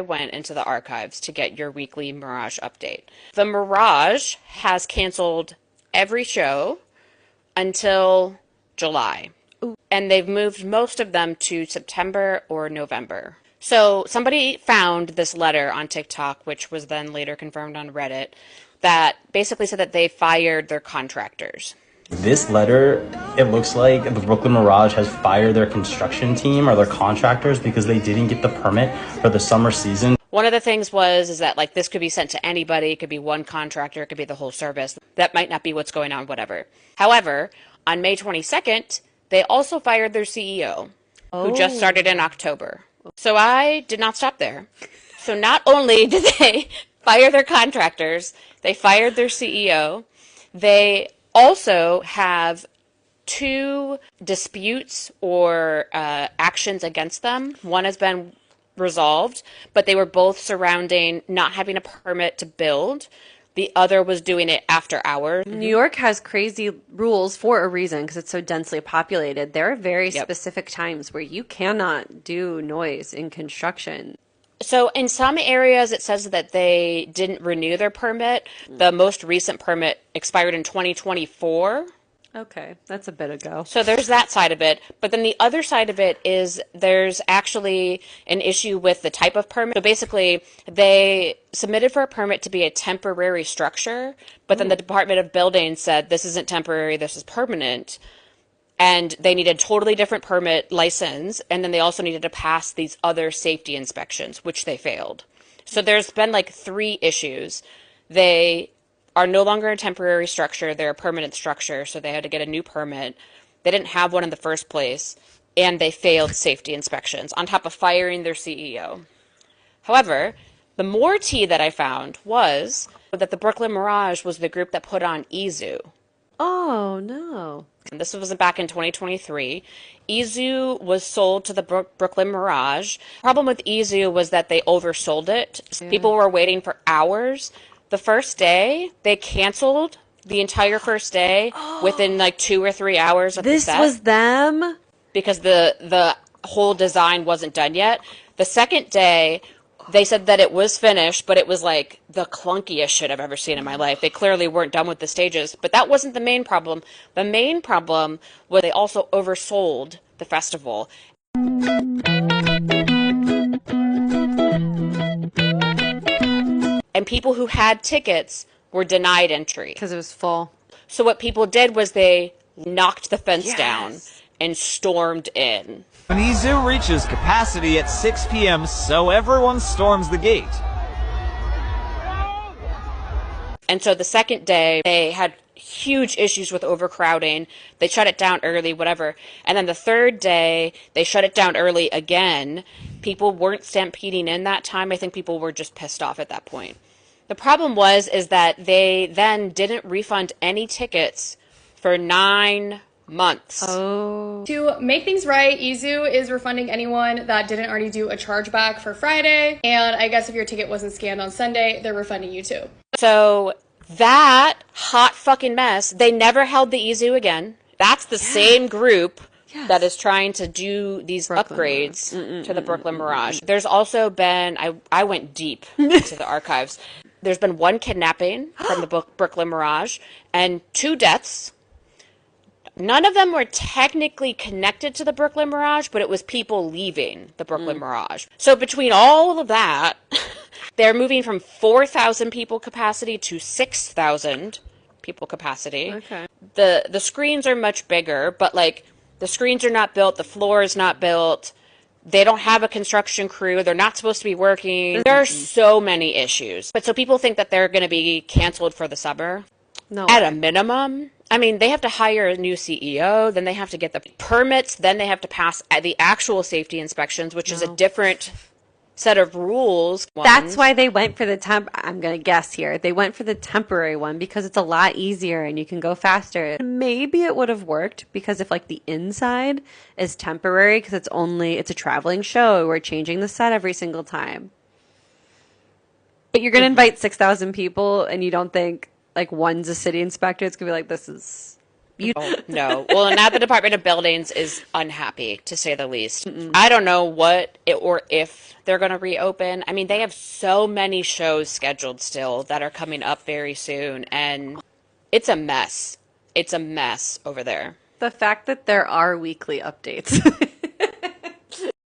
went into the archives to get your weekly Mirage update. The Mirage has canceled every show until July. Ooh. And they've moved most of them to September or November. So somebody found this letter on TikTok, which was then later confirmed on Reddit, that basically said that they fired their contractors. This letter, it looks like the Brooklyn Mirage has fired their construction team or their contractors because they didn't get the permit for the summer season. One of the things is that like this could be sent to anybody. It could be one contractor. It could be the whole service. That might not be what's going on, whatever. However, on May 22nd, they also fired their CEO, who just started in October. So I did not stop there. So not only did they fire their contractors, they fired their CEO. They also have 2 disputes or actions against them. One has been resolved, but they were both surrounding not having a permit to build. The other was doing it after hours. New York has crazy rules for a reason because it's so densely populated. There are very specific times where you cannot do noise in construction. So in some areas, it says that they didn't renew their permit. The most recent permit expired in 2024. Okay, that's a bit ago. So there's that side of it. But then the other side of it is there's actually an issue with the type of permit. So basically, they submitted for a permit to be a temporary structure, but then the Department of Building said this isn't temporary, this is permanent. And they needed a totally different permit license, and then they also needed to pass these other safety inspections, which they failed. So there's been like 3 issues. They are no longer a temporary structure, they're a permanent structure, so they had to get a new permit. They didn't have one in the first place, and they failed safety inspections, on top of firing their CEO. However, the more tea that I found was that the Brooklyn Mirage was the group that put on Izu. Oh, no. And this was back in 2023. Izu was sold to the Brooklyn Mirage. The problem with Izu was that they oversold it. Yeah. People were waiting for hours. The first day, they canceled the entire first day within like 2 or 3 hours of the set. This was them? Because the whole design wasn't done yet. The second day, they said that it was finished, but it was like the clunkiest shit I've ever seen in my life. They clearly weren't done with the stages, but that wasn't the main problem. The main problem was they also oversold the festival. And people who had tickets were denied entry. Because it was full. So what people did was they knocked the fence down and stormed in. Izu reaches capacity at 6 p.m., so everyone storms the gate. And so the second day, they had huge issues with overcrowding. They shut it down early, whatever. And then the third day, they shut it down early again. People weren't stampeding in that time. I think people were just pissed off at that point. The problem is that they then didn't refund any tickets for 9 months. Oh. To make things right, Izu is refunding anyone that didn't already do a chargeback for Friday. And I guess if your ticket wasn't scanned on Sunday, they're refunding you too. So that hot fucking mess, they never held the Izu again. That's the same group that is trying to do these upgrades to the Brooklyn Mirage. There's also been, I went deep into the archives. There's been 1 kidnapping from the Brooklyn Mirage and 2 deaths. None of them were technically connected to the Brooklyn Mirage, but it was people leaving the Brooklyn Mirage. So between all of that, they're moving from 4,000 people capacity to 6,000 people capacity. Okay. The screens are much bigger, but like the screens are not built, the floor is not built. They don't have a construction crew. They're not supposed to be working. There are so many issues. But so people think that they're going to be canceled for the summer. No. At a minimum. I mean, they have to hire a new CEO, then they have to get the permits, then they have to pass the actual safety inspections, which is a different set of rules. That's why they went for the I'm going to guess here. They went for the temporary one because it's a lot easier and you can go faster. Maybe it would have worked because if like the inside is temporary because it's a traveling show, we're changing the set every single time. But you're going to invite 6,000 people and you don't think like one's a city inspector, it's going to be like, this is You No. Well, now the Department of Buildings is unhappy, to say the least. I don't know what or if they're going to reopen. I mean, they have so many shows scheduled still that are coming up very soon, and it's a mess. It's a mess over there. the fact that there are weekly updates